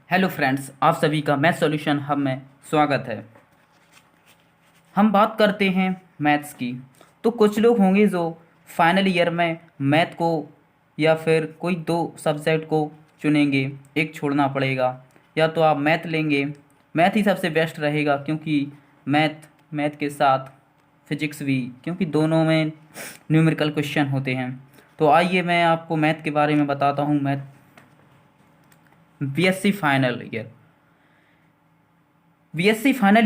Hello friends, आप सभी का मैथ सॉल्यूशन हब में स्वागत है। हम बात करते हैं मैथ्स की। तो कुछ लोग होंगे जो फाइनल ईयर में मैथ को या फिर कोई दो सब्जेक्ट को चुनेंगे, एक छोड़ना पड़ेगा। या तो आप मैथ लेंगे, मैथ ही सबसे बेस्ट रहेगा क्योंकि मैथ के साथ फिजिक्स भी, क्योंकि दोनों में न्यूमेरिकल क्वेश्चन होते हैं। तो आइए मैं आपको मैथ के बारे में बताता हूँ। मैथ बीएससी फाइनल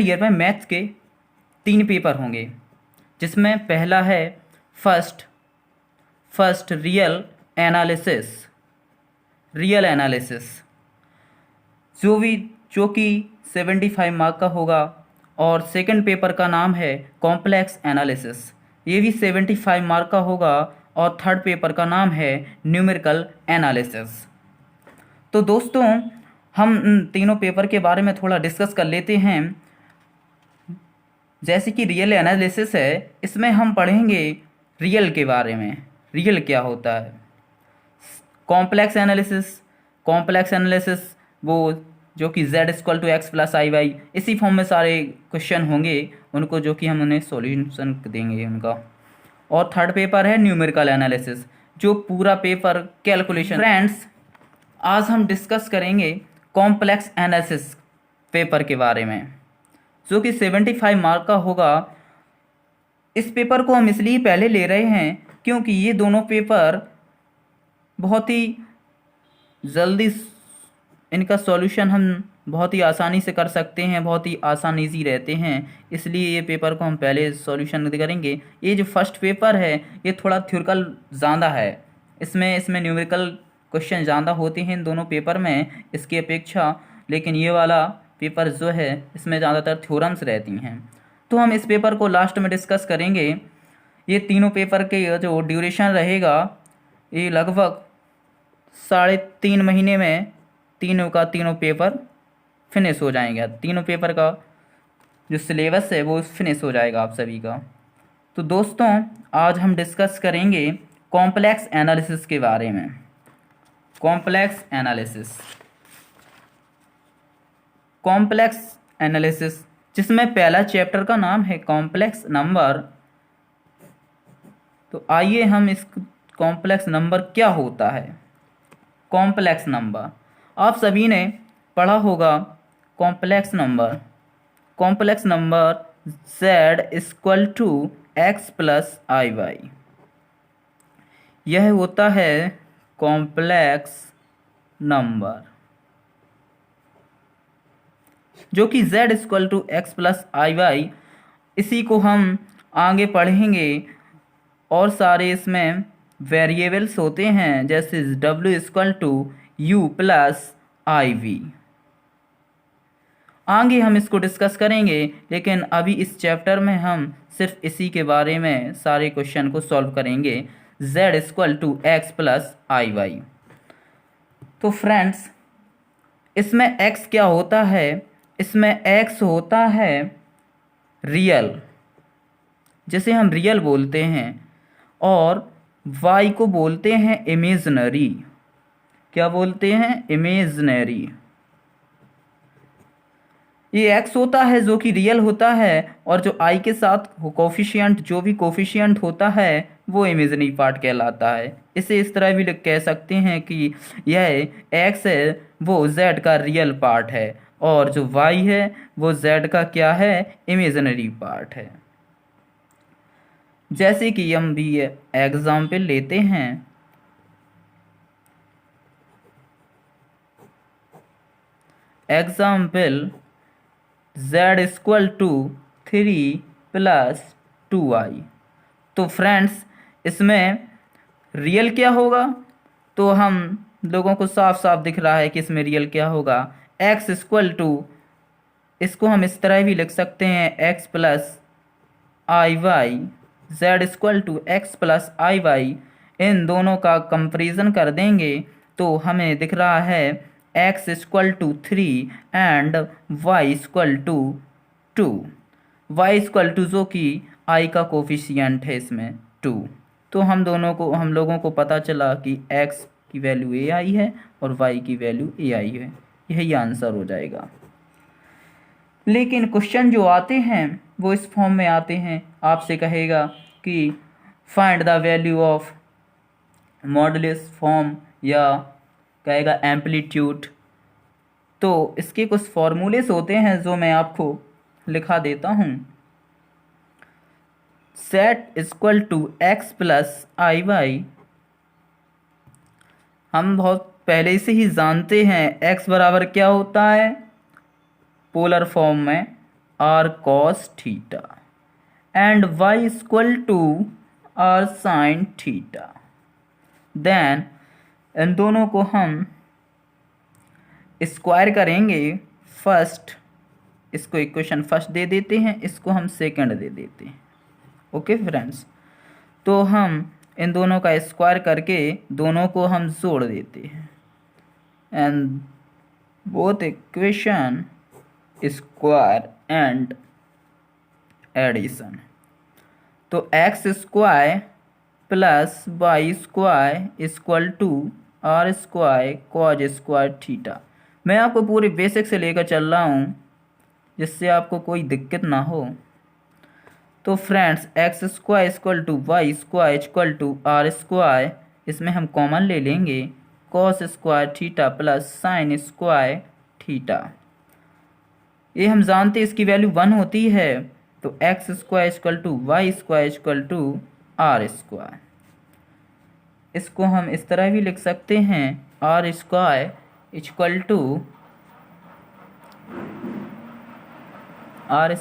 ईयर में मैथ्स के 3 पेपर होंगे, जिसमें पहला है फर्स्ट रियल एनालिसिस जो कि 75 मार्क का होगा। और सेकंड पेपर का नाम है कॉम्प्लेक्स एनालिसिस, ये भी 75 मार्क का होगा। और थर्ड पेपर का नाम है न्यूमेरिकल एनालिसिस। तो दोस्तों, हम इन तीनों पेपर के बारे में थोड़ा डिस्कस कर लेते हैं। जैसे कि रियल एनालिसिस है, इसमें हम पढ़ेंगे रियल के बारे में, रियल क्या होता है। कॉम्प्लेक्स एनालिसिस वो जो कि z=x+iy, इसी फॉर्म में सारे क्वेश्चन होंगे उनको, जो कि हम उन्हें सॉल्यूशन देंगे उनका। और थर्ड पेपर है न्यूमेरिकल एनालिसिस, जो पूरा पेपर कैलकुलेशन। फ्रेंड्स, आज हम डिस्कस करेंगे कॉम्प्लेक्स एनालिसिस पेपर के बारे में, जो कि 75 मार्क का होगा। इस पेपर को हम इसलिए पहले ले रहे हैं क्योंकि ये दोनों पेपर बहुत ही जल्दी, इनका सॉल्यूशन हम बहुत ही आसानी से कर सकते हैं, बहुत ही आसान ईजी रहते हैं, इसलिए ये पेपर को हम पहले सॉल्यूशन करेंगे। ये जो फर्स्ट पेपर है ये थोड़ा थ्योरिकल ज़्यादा है, इसमें न्यूमेरिकल क्वेश्चन ज़्यादा होते हैं इन दोनों पेपर में इसकी अपेक्षा। लेकिन ये वाला पेपर जो है इसमें ज़्यादातर थ्योरम्स रहती हैं। तो हम इस पेपर को लास्ट में डिस्कस करेंगे। ये तीनों पेपर के जो ड्यूरेशन रहेगा, ये लगभग 3.5 महीने में तीनों पेपर फिनिश हो जाएंगे। तीनों पेपर का जो सिलेबस है वो फिनिश हो जाएगा आप सभी का। तो दोस्तों, आज हम डिस्कस करेंगे कॉम्प्लेक्स एनालिसिस के बारे में। कॉम्प्लेक्स एनालिसिस जिसमें पहला चैप्टर का नाम है कॉम्प्लेक्स नंबर। तो आइए हम इस कॉम्प्लेक्स नंबर क्या होता है। कॉम्प्लेक्स नंबर आप सभी ने पढ़ा होगा। कॉम्प्लेक्स नंबर z=x+iy, यह होता है कॉम्प्लेक्स नंबर, जो कि z=x+iy। इसी को हम आगे पढ़ेंगे। और सारे इसमें वेरिएबल्स होते हैं, जैसे w=u+iv। आगे हम इसको डिस्कस करेंगे, लेकिन अभी इस चैप्टर में हम सिर्फ इसी के बारे में सारे क्वेश्चन को सॉल्व करेंगे, z=x+iy। तो फ्रेंड्स, इसमें x क्या होता है? इसमें x होता है रियल, जिसे हम रियल बोलते हैं, और y को बोलते हैं इमेजिनरी। क्या बोलते हैं? इमेजिनरी। ये x होता है जो कि रियल होता है, और जो i के साथ कोफिशिएंट, जो भी कोफिशिएंट होता है वो इमेजिनरी पार्ट कहलाता है। इसे इस तरह भी कह सकते हैं कि यह x है वो z का रियल पार्ट है, और जो y है वो z का क्या है? इमेजिनरी पार्ट है। जैसे कि हम भी एग्जाम्पल लेते हैं। Example z=3+2i। तो फ्रेंड्स, इसमें रियल क्या होगा? तो हम लोगों को साफ साफ दिख रहा है कि इसमें रियल क्या होगा। इसको हम इस तरह भी लिख सकते हैं x+iy, z=x+iy। इन दोनों का कंपैरिजन कर देंगे तो हमें दिख रहा है x=3 एंड y=2। y= जो कि i का कोफिशिएंट है इसमें 2। तो हम लोगों को पता चला कि x की वैल्यू ai है और y की वैल्यू ai है। यही आंसर हो जाएगा। लेकिन क्वेश्चन जो आते हैं वो इस फॉर्म में आते हैं, आपसे कहेगा कि find the value of modulus form या कहेगा एम्पलीट्यूड। तो इसके कुछ फॉर्मूलेस होते हैं जो मैं आपको लिखा देता हूँ। Set equal to x plus i y, हम बहुत पहले से ही जानते हैं एक्स बराबर क्या होता है पोलर फॉर्म में r cos theta and y equal to r sine theta. Then इन दोनों को हम स्क्वायर करेंगे। फर्स्ट इसको इक्वेशन फर्स्ट दे देते हैं, इसको हम सेकंड दे देते हैं। ओके फ्रेंड्स, तो हम इन दोनों का स्क्वायर करके दोनों को हम जोड़ देते हैं and both equation square and addition. तो x square plus y square equal to r square cos square theta. मैं आपको पूरे बेसिक से लेकर चल रहा हूँ जिससे आपको कोई दिक्कत ना हो। तो friends x square equal to y square equal to r square, इसमें हम कॉमन ले लेंगे cos square theta plus sine square theta. ये हम जानते हैं इसकी वैल्यू 1 होती है। तो x square equal to y square equal to r square, इसको हम इस तरह भी लिख सकते हैं r square equal to r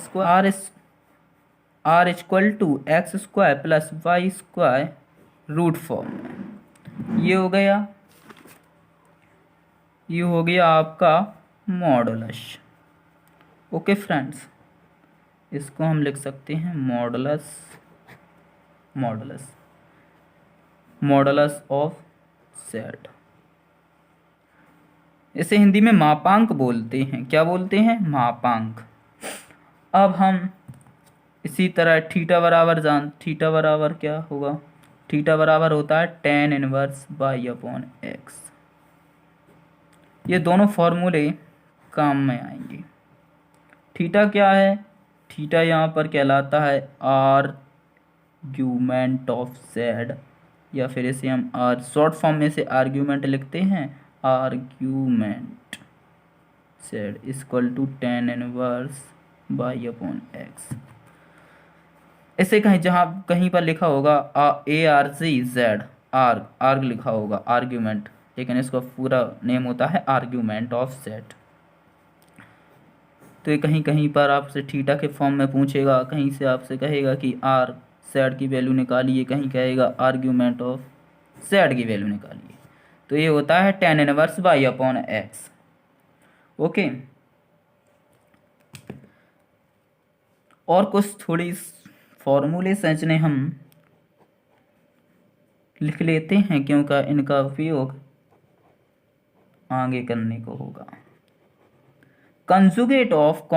equal to x square plus y square root form में। ये हो गया आपका मॉडुलस। ओके फ्रेंड्स, इसको हम लिख सकते हैं मॉडुलस ऑफ जेड। इसे हिंदी में मापांक बोलते हैं। क्या बोलते हैं? मापांक। अब हम इसी तरह थीटा बराबर क्या होगा? थीटा बराबर होता है tan inverse by upon x. ये दोनों फॉर्मूले काम में आएंगे। थीटा क्या है? थीटा यहाँ पर कहलाता है आर्ग्यूमेंट ऑफ जेड, या फिर इसे हम शॉर्ट फॉर्म में से आर्ग्यूमेंट लिखते हैं, argument z equal to tan inverse by upon x. इसे कहीं पर लिखा होगा ARG आर्ग लिखा होगा आर्ग्यूमेंट, लेकिन इसका पूरा नेम होता है आर्ग्यूमेंट ऑफ जेड। तो ये कहीं पर आपसे थीटा के फॉर्म में पूछेगा, कहीं से आपसे कहेगा कि आर जेड की वैल्यू निकालिए, कहीं कहेगा आर्ग्यूमेंट ऑफ जेड की वैल्यू निकालिए। तो ये होता है tan inverse by upon x. Okay, और कुछ थोड़ी फॉर्मूले संचने हम लिख लेते हैं क्योंकि इनका उपयोग आगे करने को होगा। Conjugate of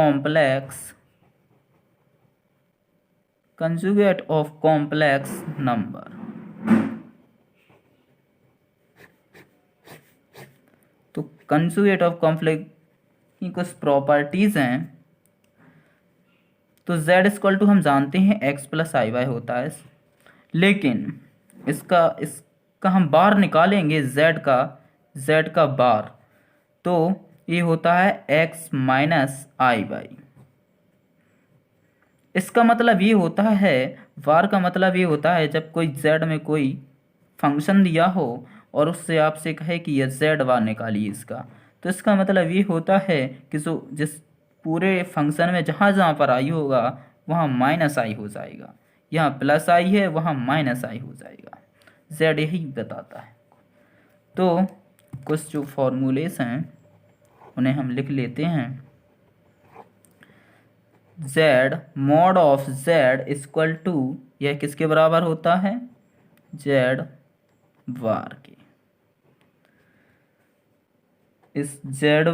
complex number. तो कंजुगेट ऑफ कॉम्प्लेक्स की कुछ प्रॉपर्टीज हैं। तो z इक्वल टू हम जानते हैं x प्लस आई वाई होता है, लेकिन इसका हम बार निकालेंगे z का बार, तो ये होता है x माइनस आई वाई। इसका मतलब ये होता है, बार का मतलब ये होता है जब कोई z में कोई फंक्शन दिया हो और उससे आपसे कहे कि यह z बार निकालिए इसका, तो इसका मतलब ये होता है कि जिस पूरे फंक्शन में जहाँ पर आई होगा वहाँ माइनस आई हो जाएगा, यहाँ प्लस आई है वहाँ माइनस आई हो जाएगा। z यही बताता है। तो कुछ जो फॉर्मूलेस हैं उन्हें हम लिख लेते हैं। z mod of z equal to, यह किसके बराबर होता है? z बार के। इस z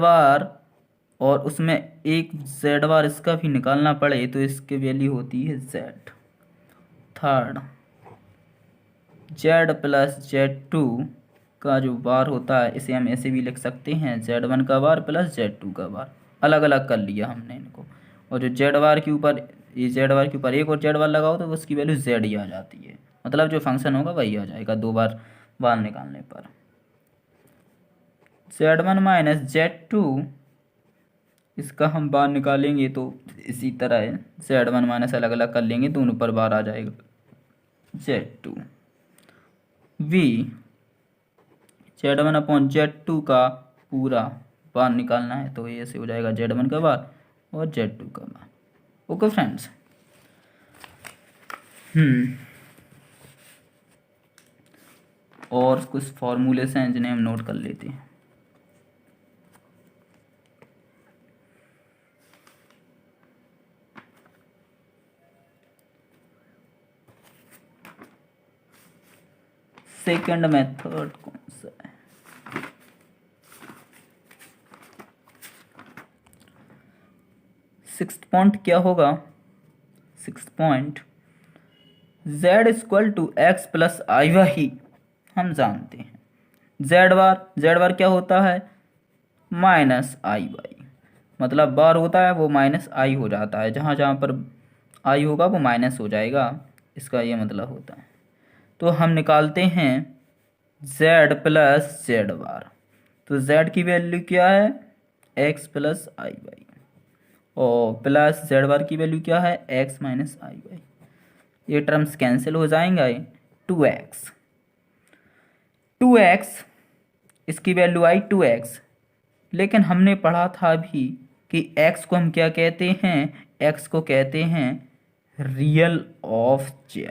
बार और उसमें एक z बार इसका भी निकालना पड़े तो इसकी वैल्यू होती है z। Third z plus z2 का जो बार होता है इसे हम ऐसे भी लिख सकते हैं, Z1 का बार प्लस Z2 का बार। अलग अलग कर लिया हमने इनको। और जो Z बार के ऊपर, ये Z बार के ऊपर एक और Z बार लगाओ तो उसकी वैल्यू Z ही आ जाती है। मतलब जो फंक्शन होगा वही आ जाएगा दो बार निकालने पर। Z1 माइनस Z2, इसका हम बार निकालेंगे तो इसी तरह है, Z1 माइनस अलग अलग कर लेंगे, दोनों पर बार आ जाएगा Z2 V Z1 upon Z2 का पूरा बार निकालना है तो ये ऐसे हो जाएगा Z1 का बार और Z2 का बार। Okay friends. और कुछ फॉर्मूलेस हैं जिन्हें हम नोट कर लेते हैं। सेकंड मेथड कौन सा है? सिक्स्थ पॉइंट क्या होगा? Sixth point Z equal to x plus i y हम जानते हैं। Z बार क्या होता है? Minus i y. मतलब बार होता है वो माइनस आई हो जाता है, जहाँ जहाँ पर आई होगा वो माइनस हो जाएगा, इसका ये मतलब होता है। तो हम निकालते हैं Z प्लस Z बार। तो Z की वैल्यू क्या है? एक्स प्लस आई वाई, और प्लस Z बार की वैल्यू क्या है? X minus i Y. ये टर्म्स कैंसिल हो जाएंगे। 2x, 2x इसकी वैल्यू आई 2x। लेकिन हमने पढ़ा था अभी कि x को हम क्या कहते हैं? x को कहते हैं रियल ऑफ z।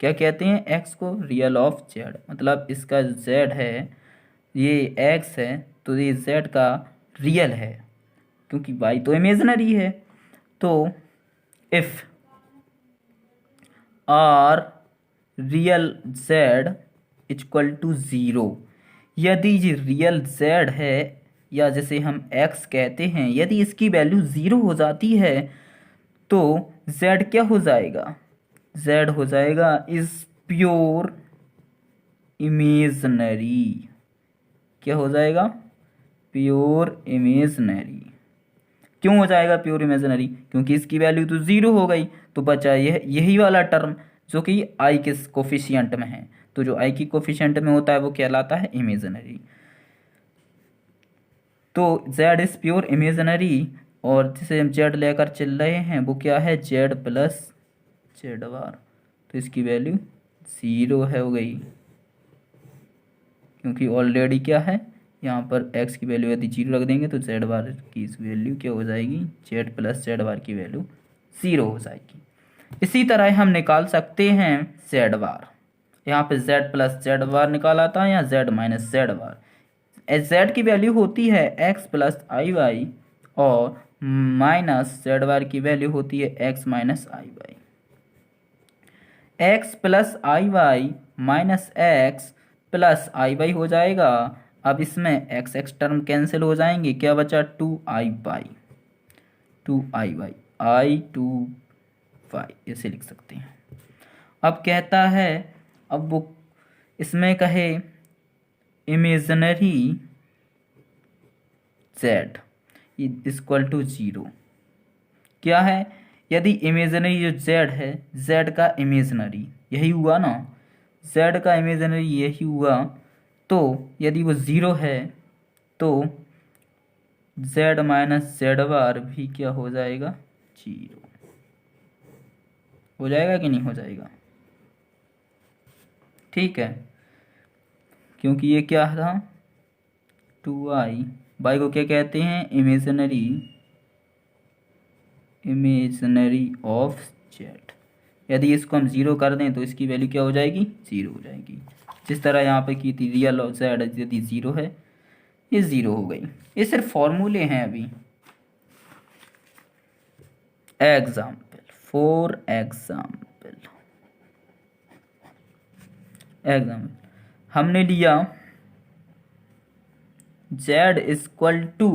क्या कहते हैं x को? Real of z। मतलब इसका z है, ये x है, तो ये z का रियल है, क्योंकि y तो इमेजिनरी है। तो if r real z equal to zero, यदि ये रियल z है, या जैसे हम x कहते हैं, यदि इसकी वैल्यू ज़ीरो हो जाती है तो z क्या हो जाएगा? z हो जाएगा इज प्योर इमेजनरी। क्या हो जाएगा? Pure imaginary. क्यों हो जाएगा प्योर इमेजनरी? क्योंकि इसकी वैल्यू तो ज़ीरो हो गई, तो बचा यही वाला टर्म जो कि आई के कोफिशिएंट में है। तो जो आई की कोफिशिएंट में होता है वो कहलाता है इमेजनरी। तो z इज प्योर इमेजनरी, और जिसे हम z लेकर चल रहे हैं वो क्या है? z प्लस Z बार। तो इसकी वैल्यू ज़ीरो है हो गई, क्योंकि ऑलरेडी क्या है यहाँ पर x की वैल्यू यदि जीरो रख देंगे तो Z बार की इस वैल्यू क्या हो जाएगी? Z प्लस Z बार की वैल्यू ज़ीरो हो जाएगी। इसी तरह हम निकाल सकते हैं Z बार। यहाँ पे Z प्लस Z बार निकाला था या Z माइनस Z बार। Z की वैल्यू होती है x प्लस आई वाई, और माइनस Z बार की वैल्यू होती है x minus i Y. X plus i Y minus x plus i Y हो जाएगा। अब इसमें एक्स एक्स टर्म कैंसिल हो जाएंगे, क्या बचा? 2i/, 2i/, i/2y ऐसे लिख सकते हैं। अब कहता है, अब वो इसमें कहे imaginary z equal to zero. क्या है? यदि इमेजनरी जो z है, z का इमेजनरी यही हुआ ना, z का इमेजनरी यही हुआ, तो यदि वो ज़ीरो है तो z माइनस Z बार भी क्या हो जाएगा? जीरो हो जाएगा कि नहीं हो जाएगा? ठीक है, क्योंकि ये क्या था? 2i/, को क्या कहते हैं? Imaginary of z। यदि इसको हम ज़ीरो कर दें तो इसकी वैल्यू क्या हो जाएगी? ज़ीरो हो जाएगी। जिस तरह यहाँ पे की थी, रियल ऑफ z यदि ज़ीरो है, ये ज़ीरो हो गई। ये सिर्फ फॉर्मूले हैं अभी। एग्जाम्पल, फॉर एग्जाम्पल हमने लिया z इक्वल टू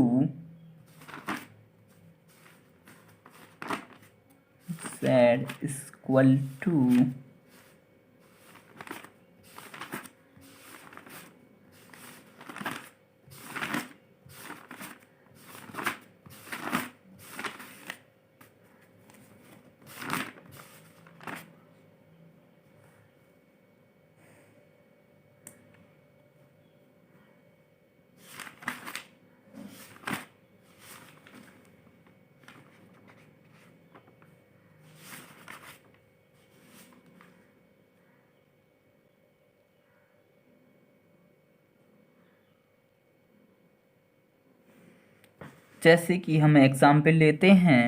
जैसे कि हम एग्जाम्पल लेते हैं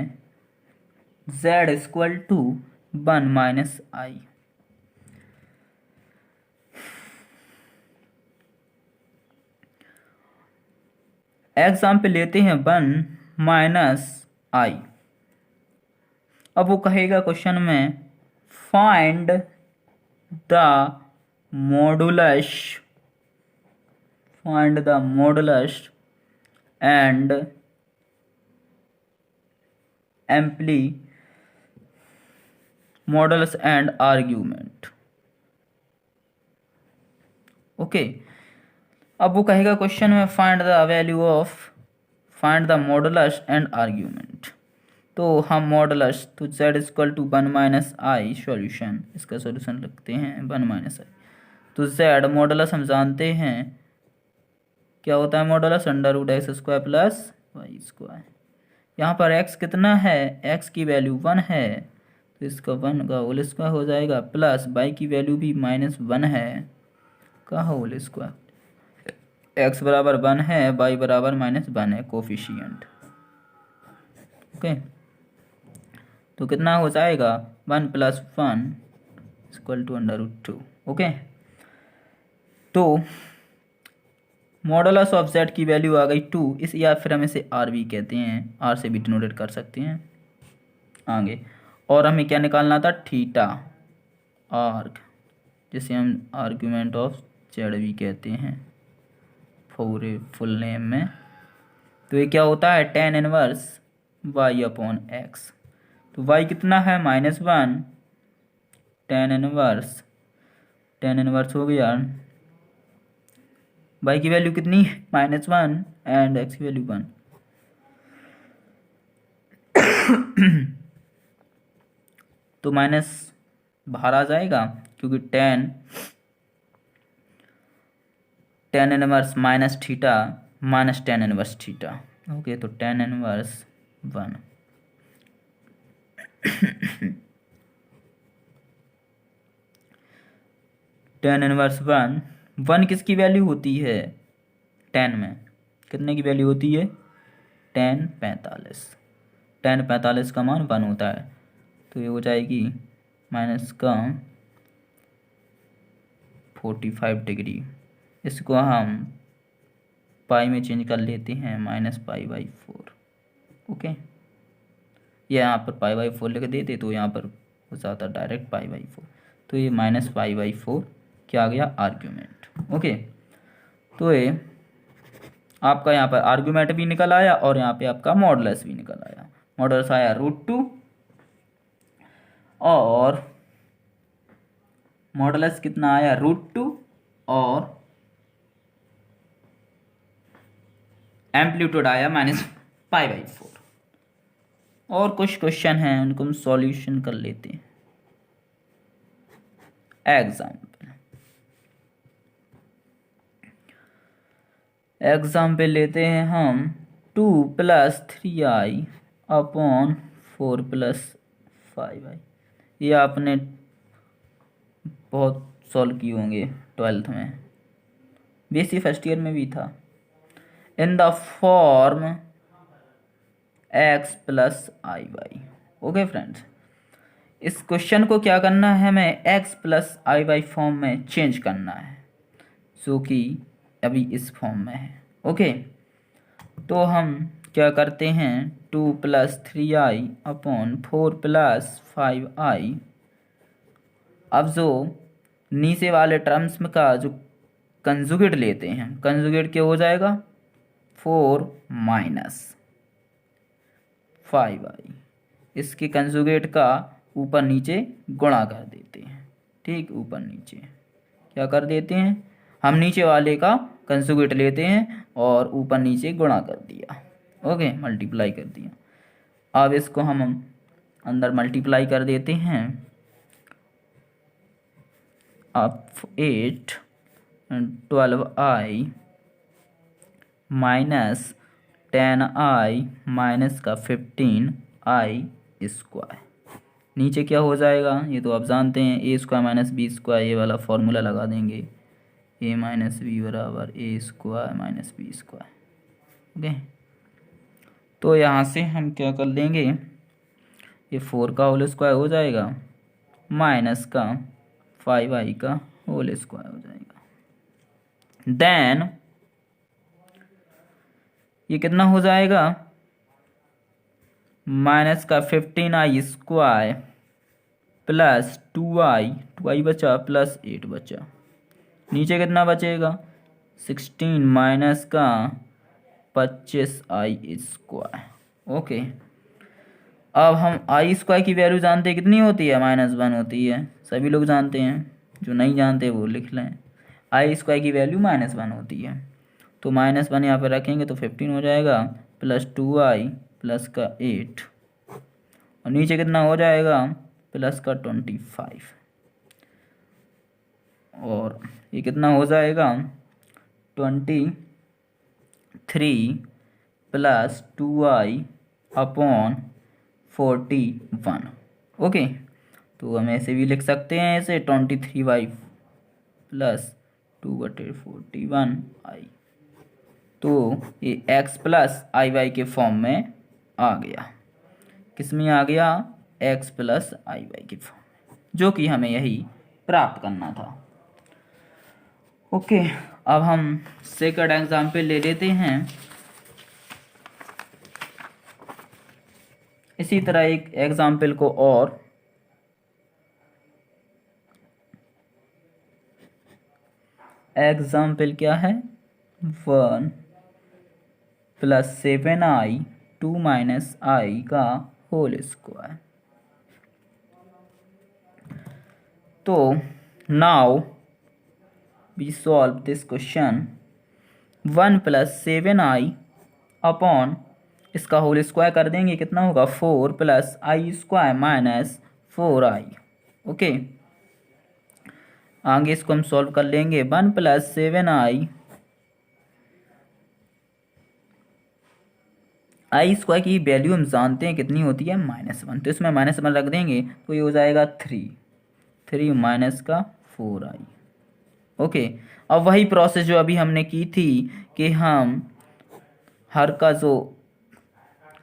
z equal to 1 minus i. Example लेते हैं 1 माइनस आई। अब वो कहेगा क्वेश्चन में find the modulus and modulus and argument. Okay, अब वो कहेगा क्वेश्चन में find the modulus and argument. तो हम मॉडुलस तो z equal to 1 minus i, solution इसका सॉल्यूशन लिखते हैं 1 माइनस आई। तो z मॉडुलस हम जानते हैं क्या होता है, modulus under root x square plus y square. यहाँ पर x कितना है, x की वैल्यू 1 है तो इसका 1 का होल स्क्वायर हो जाएगा, प्लस y की वैल्यू भी -1 है का होल स्क्वायर। x बराबर 1 है, y बराबर -1 है कोफिशिएंट। ओके, तो कितना हो जाएगा 1 + 1 इक्वल टू √2। ओके, तो मॉडुलस ऑफ z की वैल्यू आ गई 2, इस या फिर हम इसे r भी कहते हैं, r से भी डिनोटेट कर सकते हैं आगे। और हमें क्या निकालना था, थीटा आर्ग, जिसे हम आर्ग्यूमेंट ऑफ z भी कहते हैं पूरे फुल नेम में। तो ये क्या होता है, tan इनवर्स y/x। तो y कितना है -1, tan इनवर्स हो गया, y की वैल्यू कितनी -1 एंड x की वैल्यू 1। तो माइनस बाहर आ जाएगा क्योंकि tan inverse minus theta minus tan inverse theta. Okay, तो tan इनवर्स 1 tan इनवर्स 1 किसकी वैल्यू होती है, tan में कितने की वैल्यू होती है, tan 45 का मान 1 होता है। तो ये हो जाएगी माइनस का 45 डिग्री। इसको हम पाई में चेंज कर लेते हैं -π/4। ओके, ये यहाँ पर π/4 लिख देते तो यहाँ पर हो जाता डायरेक्ट π/4। तो ये -π/4 क्या आ गया, आर्ग्यूमेंट। ओके, तो ये आपका यहाँ पर आर्ग्यूमेंट भी निकल आया और यहाँ पे आपका मॉडुलस भी निकल आया। मॉडुलस आया √2 और मॉडुलस कितना आया, √2 और एम्पलीट्यूड आया -π/4। और कुछ क्वेश्चन हैं उनको हम सॉल्यूशन कर लेते हैं। एग्जाम्पल लेते हैं हम 2 + 3i अपॉन 4 + 5i। ये आपने बहुत सॉल्व किए होंगे 12th में, BSc फर्स्ट ईयर में भी था। In the form x + iy। Okay friends, इस क्वेश्चन को क्या करना है, हमें x + iy फॉर्म में चेंज करना है, जो कि अभी इस फॉर्म में है। ओके, तो हम क्या करते हैं, 2 + 3i अपॉन 4 + 5i। अब जो नीचे वाले टर्म्स में का जो कंजुगेट लेते हैं, कंजुगेट क्या हो जाएगा, 4 - 5i। इसके कंजुगेट का ऊपर नीचे गुणा कर देते हैं। ठीक, ऊपर नीचे क्या कर देते हैं, हम नीचे वाले का कंजुगेट लेते हैं और ऊपर नीचे गुणा कर दिया। ओके, मल्टीप्लाई कर दिया। अब इसको हम अंदर मल्टीप्लाई कर देते हैं। अब 8 + 12i माइनस 10i माइनस का 15i स्क्वायर। नीचे क्या हो जाएगा, ये तो आप जानते हैं, a² - b²। ये वाला फॉर्मूला लगा देंगे, a - b = a² - b²। Okay, तो यहाँ से हम क्या कर लेंगे, ये 4 का होल स्क्वायर हो जाएगा माइनस का 5i का होल स्क्वायर हो जाएगा। देन ये कितना हो जाएगा, माइनस का 15i स्क्वायर प्लस 2i बचा प्लस 8 बचा, नीचे कितना बचेगा 16 माइनस का 25i स्क्वायर। ओके, अब हम आई स्क्वायर की वैल्यू जानते हैं कितनी होती है, -1 होती है, सभी लोग जानते हैं, जो नहीं जानते वो लिख लें। आई स्क्वायर की वैल्यू -1 होती है, तो -1 यहाँ पर रखेंगे तो 15 हो जाएगा प्लस 2i प्लस का 8 और नीचे कितना हो जाएगा प्लस का 25 और ये कितना हो जाएगा 23 प्लस 2i अपॉन 41। ओके, तो हम ऐसे भी लिख सकते हैं ऐसे 23y प्लस 2/41i। तो ये x प्लस आई वाई के फॉर्म में आ गया, किस में आ गया, x प्लस आई वाई के फॉर्म में, जो कि हमें यही प्राप्त करना था। ओके, अब हम सेकंड एग्जाम्पल ले लेते हैं। इसी तरह एक एग्जाम्पल को और, एग्जाम्पल क्या है 1 प्लस 7i 2 माइनस आई का होल स्क्वायर। तो now we solve this question. 1 plus 7i upon इसका होल स्क्वायर कर देंगे, कितना होगा 4 plus i square minus 4i। Okay, आगे इसको हम सॉल्व कर लेंगे। 1 प्लस 7i, आई स्क्वायर की वैल्यू हम जानते हैं कितनी होती है -1, तो इसमें -1 रख देंगे तो ये हो जाएगा 3 माइनस का 4i। ओके, अब वही प्रोसेस जो अभी हमने की थी कि हम हर का जो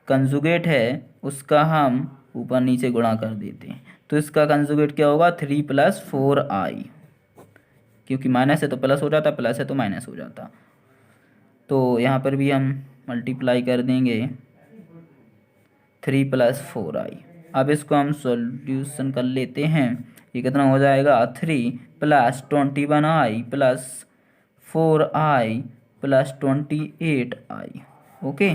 कंजुगेट है उसका हम ऊपर नीचे गुणा कर देते हैं, तो इसका कंजुगेट क्या होगा 3 प्लस 4i, क्योंकि माइनस है तो प्लस हो जाता, प्लस है तो माइनस हो जाता, तो यहाँ पर भी हम मल्टीप्लाई कर देंगे 3 प्लस 4i। अब इसको हम सॉल्यूशन कर लेते हैं, ये कितना हो जाएगा 3 plus 21i plus 4i plus 28i। Okay,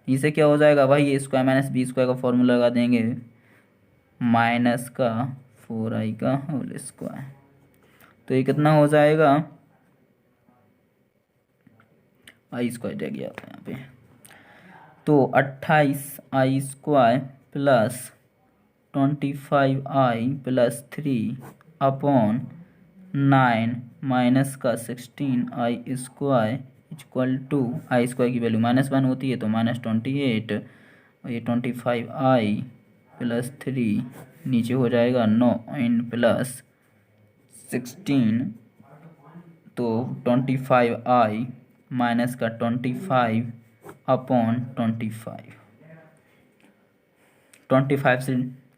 इसे क्या हो जाएगा भाई, ए स्क्वायर माइनस बी स्क्वायर का फॉर्मूला लगा देंगे, माइनस का 4i का होल स्क्वायर, तो ये कितना हो जाएगा, आई स्क्वायर रह गया यहाँ पे, तो 28i square plus 25i plus 3 upon 9 minus का 16i square equal to, i square की वैल्यू -1 होती है तो -28 और ये 25i प्लस 3 नीचे हो जाएगा 9 प्लस 16, तो 25i माइनस का 25 अपॉन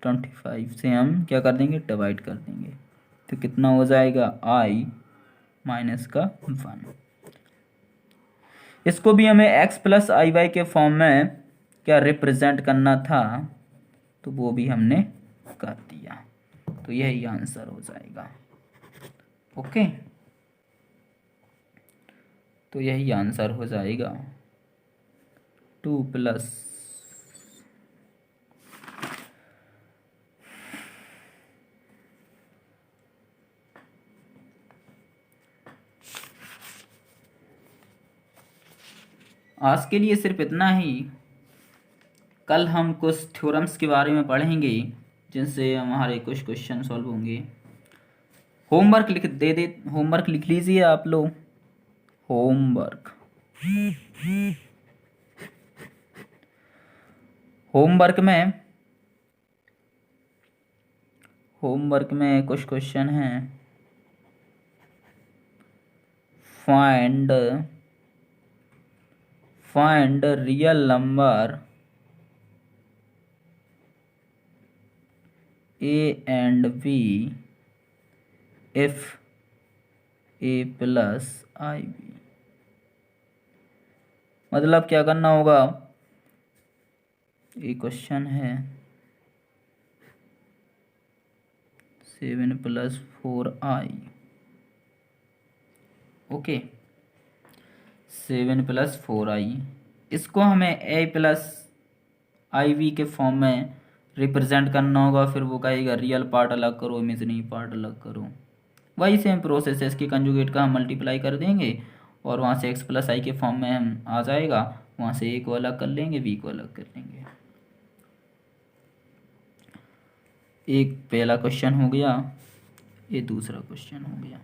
25 से हम क्या कर देंगे, डिवाइड कर देंगे, तो कितना हो जाएगा i माइनस का 1। इसको भी हमें x प्लस आई वाई के फॉर्म में क्या रिप्रेजेंट करना था, तो वो भी हमने कर दिया, तो यही आंसर हो जाएगा। ओके, तो यही आंसर हो जाएगा 2 प्लस आज के लिए सिर्फ इतना ही। कल हम कुछ थ्योरम्स के बारे में पढ़ेंगे जिनसे हमारे कुछ क्वेश्चन सॉल्व होंगे। होमवर्क होमवर्क लिख लीजिए आप लोग। होमवर्क होमवर्क में कुछ क्वेश्चन हैं। Find find real number a and b if a plus i b. मतलब क्या करना होगा, ये क्वेश्चन है 7+4i। ओके, 7+4i, इसको हमें a प्लस आई वी के फॉर्म में रिप्रेजेंट करना होगा। फिर वो कहेगा रियल पार्ट अलग करो, इमेजिनरी पार्ट अलग करो। वही सेम प्रोसेस है, इसके कंजुगेट का हम मल्टीप्लाई कर देंगे और वहाँ से x प्लस आई के फॉर्म में हम आ जाएगा। वहाँ से a को अलग कर लेंगे, b को अलग कर लेंगे। एक पहला क्वेश्चन हो गया, ये दूसरा क्वेश्चन हो गया।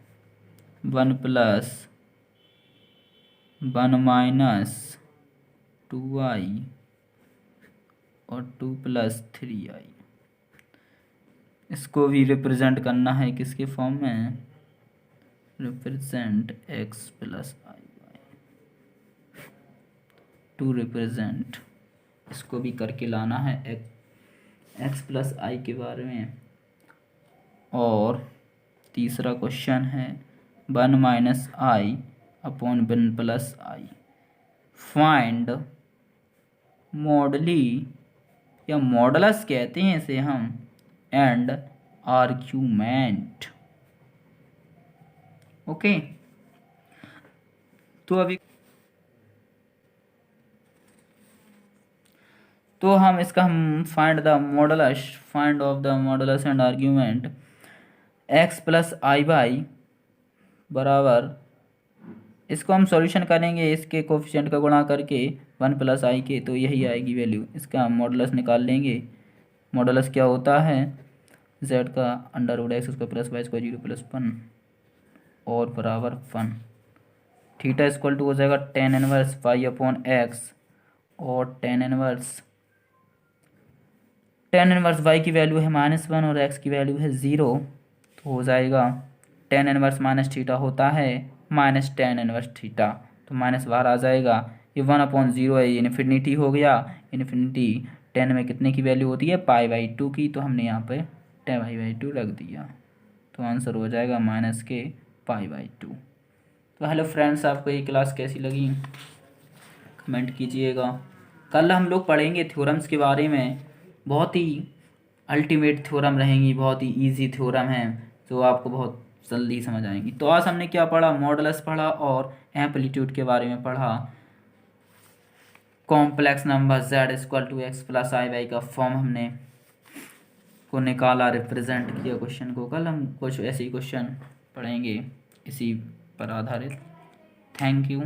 1+1 - 2i और 2+3i, इसको भी रिप्रेजेंट करना है किसके फॉर्म में, represent x plus i y, to represent, इसको भी करके लाना है x प्लस आई के बारे में। और तीसरा क्वेश्चन है 1 - i अपॉन 1 + i, फाइंड मॉडली या मॉडलस कहते हैं इसे हम, एंड आर्ग्यूमेंट। ओके, तो अभी तो हम इसका find of the modulus and argument x plus i y बराबर, इसको हम सॉल्यूशन करेंगे इसके कोफिशिएंट का गुणा करके 1 + i के, तो यही आएगी वैल्यू। इसका हम मॉडलस निकाल लेंगे। मॉडलस क्या होता है, z का √x उसका प्लस y स्क्वायर 0 + 1 और बराबर 1। थीटा इक्वल टू हो जाएगा tan inverse y upon x, और tan इनवर्स y की वैल्यू है -1 और x की वैल्यू है 0, तो हो जाएगा tan इनवर्स माइनस थीटा होता है माइनस tan इनवर्स थीटा, तो माइनस बाहर आ जाएगा। ये 1/0 है, ये इन्फिनिटी हो गया। इन्फिनिटी 10 में कितने की वैल्यू होती है, π/2 की, तो हमने यहाँ पे 10/2 रख दिया, तो आंसर हो जाएगा -π/2। तो हेलो फ्रेंड्स, आपको ये क्लास कैसी लगी कमेंट कीजिएगा। कल हम लोग पढ़ेंगे थ्योरम्स के बारे में, बहुत ही अल्टीमेट थ्योरम रहेंगी, बहुत ही इजी थ्योरम हैं जो आपको बहुत जल्दी समझ आएंगी। तो आज हमने क्या पढ़ा, मॉडुलस पढ़ा और एम्पलीट्यूड के बारे में पढ़ा। Complex number z = x plus i y का फॉर्म हमने को निकाला, रिप्रेजेंट किया क्वेश्चन को। कल हम कुछ ऐसे ही क्वेश्चन पढ़ेंगे इसी पर आधारित। Thank you.